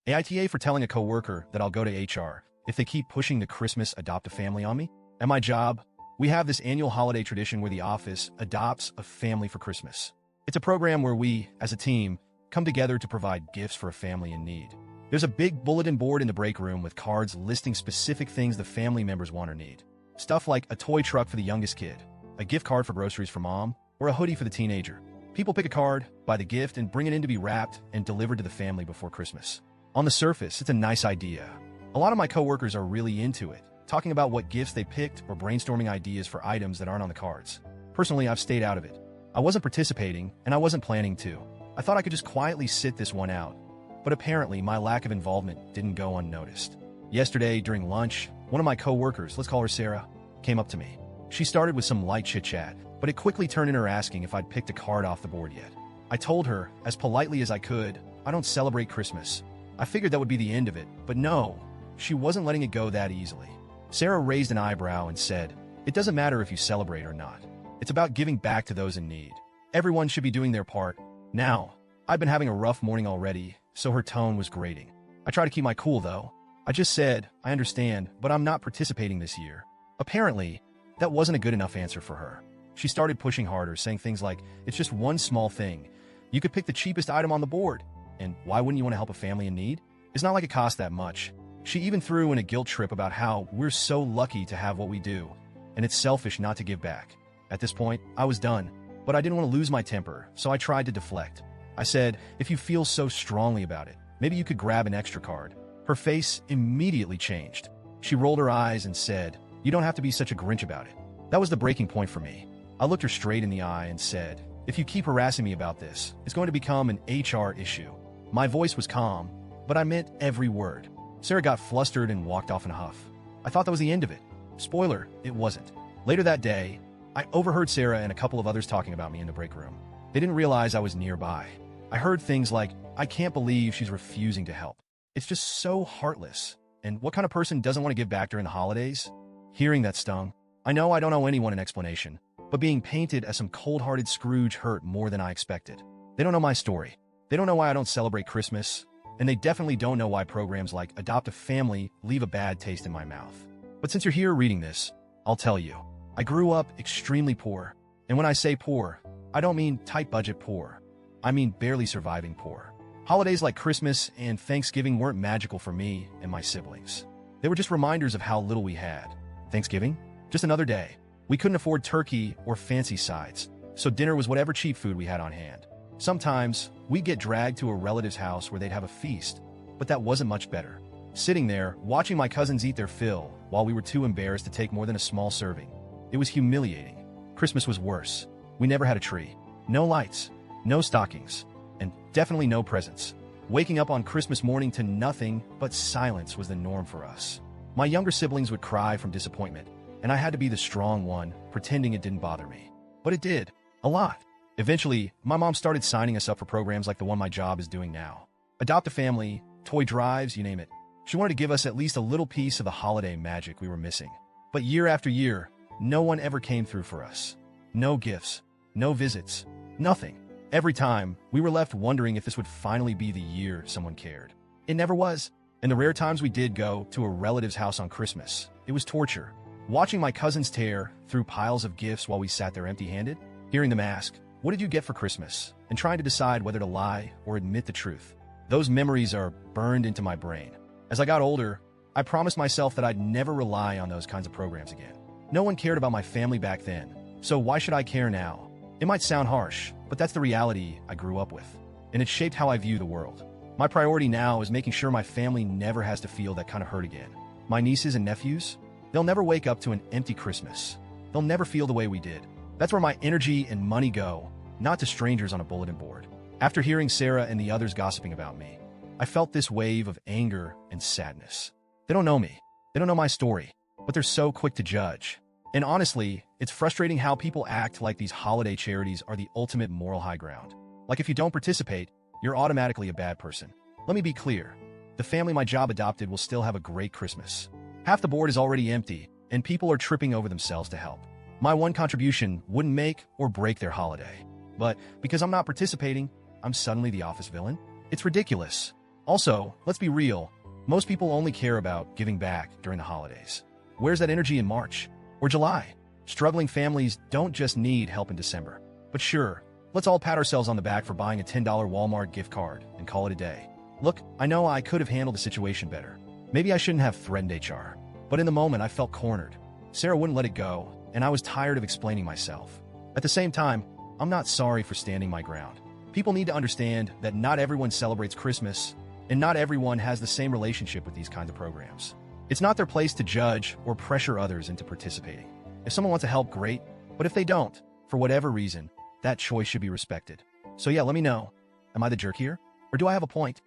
AITA for telling a coworker that I'll go to HR if they keep pushing the Christmas adopt a family on me. At my job, we have this annual holiday tradition where the office adopts a family for Christmas. It's a program where we, as a team, come together to provide gifts for a family in need. There's a big bulletin board in the break room with cards listing specific things the family members want or need. Stuff like a toy truck for the youngest kid, a gift card for groceries for mom, or a hoodie for the teenager. People pick a card, buy the gift, and bring it in to be wrapped and delivered to the family before Christmas. On the surface, it's a nice idea. A lot of my coworkers are really into it, talking about what gifts they picked or brainstorming ideas for items that aren't on the cards. Personally, I've stayed out of it. I wasn't participating, and I wasn't planning to. I thought I could just quietly sit this one out. But apparently, my lack of involvement didn't go unnoticed. Yesterday, during lunch, one of my coworkers, let's call her Sarah, came up to me. She started with some light chit-chat, but it quickly turned into her asking if I'd picked a card off the board yet. I told her, as politely as I could, I don't celebrate Christmas. I figured that would be the end of it, but no, she wasn't letting it go that easily. Sarah raised an eyebrow and said, "It doesn't matter if you celebrate or not. It's about giving back to those in need. Everyone should be doing their part." Now, I've been having a rough morning already, so her tone was grating. I try to keep my cool, though. I just said, "I understand, but I'm not participating this year." Apparently, that wasn't a good enough answer for her. She started pushing harder, saying things like, "It's just one small thing. You could pick the cheapest item on the board. And why wouldn't you want to help a family in need? It's not like it costs that much." She even threw in a guilt trip about how we're so lucky to have what we do, and it's selfish not to give back. At this point, I was done, but I didn't want to lose my temper, so I tried to deflect. I said, "If you feel so strongly about it, maybe you could grab an extra card." Her face immediately changed. She rolled her eyes and said, "You don't have to be such a Grinch about it." That was the breaking point for me. I looked her straight in the eye and said, "If you keep harassing me about this, it's going to become an HR issue." My voice was calm, but I meant every word. Sarah got flustered and walked off in a huff. I thought that was the end of it. Spoiler, it wasn't. Later that day, I overheard Sarah and a couple of others talking about me in the break room. They didn't realize I was nearby. I heard things like, "I can't believe she's refusing to help. It's just so heartless. And what kind of person doesn't want to give back during the holidays?" Hearing that stung. I know I don't owe anyone an explanation, but being painted as some cold-hearted Scrooge hurt more than I expected. They don't know my story. They don't know why I don't celebrate Christmas, and they definitely don't know why programs like Adopt a Family leave a bad taste in my mouth. But since you're here reading this, I'll tell you. I grew up extremely poor, and when I say poor, I don't mean tight budget poor. I mean barely surviving poor. Holidays like Christmas and Thanksgiving weren't magical for me and my siblings. They were just reminders of how little we had. Thanksgiving? Just another day. We couldn't afford turkey or fancy sides, so dinner was whatever cheap food we had on hand. Sometimes, we'd get dragged to a relative's house where they'd have a feast, but that wasn't much better. Sitting there, watching my cousins eat their fill while we were too embarrassed to take more than a small serving. It was humiliating. Christmas was worse. We never had a tree. No lights. No stockings. And definitely no presents. Waking up on Christmas morning to nothing but silence was the norm for us. My younger siblings would cry from disappointment, and I had to be the strong one, pretending it didn't bother me. But it did. A lot. Eventually, my mom started signing us up for programs like the one my job is doing now. Adopt a Family, toy drives, you name it. She wanted to give us at least a little piece of the holiday magic we were missing. But year after year, no one ever came through for us. No gifts, no visits, nothing. Every time, we were left wondering if this would finally be the year someone cared. It never was. And the rare times we did go to a relative's house on Christmas, it was torture. Watching my cousins tear through piles of gifts while we sat there empty-handed, hearing them ask, "What did you get for Christmas?" and trying to decide whether to lie or admit the truth. Those memories are burned into my brain. As I got older, I promised myself that I'd never rely on those kinds of programs again. No one cared about my family back then, so why should I care now? It might sound harsh, but that's the reality I grew up with, and it shaped how I view the world. My priority now is making sure my family never has to feel that kind of hurt again. My nieces and nephews, they'll never wake up to an empty Christmas. They'll never feel the way we did. That's where my energy and money go, not to strangers on a bulletin board. After hearing Sarah and the others gossiping about me, I felt this wave of anger and sadness. They don't know me. They don't know my story, but they're so quick to judge. And honestly, it's frustrating how people act like these holiday charities are the ultimate moral high ground. Like if you don't participate, you're automatically a bad person. Let me be clear. The family my job adopted will still have a great Christmas. Half the board is already empty, and people are tripping over themselves to help. My one contribution wouldn't make or break their holiday. But because I'm not participating, I'm suddenly the office villain? It's ridiculous. Also, let's be real, most people only care about giving back during the holidays. Where's that energy in March or July? Struggling families don't just need help in December. But sure, let's all pat ourselves on the back for buying a $10 Walmart gift card and call it a day. Look, I know I could have handled the situation better. Maybe I shouldn't have threatened HR. But in the moment, I felt cornered. Sarah wouldn't let it go, and I was tired of explaining myself. At the same time, I'm not sorry for standing my ground. People need to understand that not everyone celebrates Christmas, and not everyone has the same relationship with these kinds of programs. It's not their place to judge or pressure others into participating. If someone wants to help, great, but if they don't, for whatever reason, that choice should be respected. So yeah, let me know. Am I the jerk here? Or do I have a point?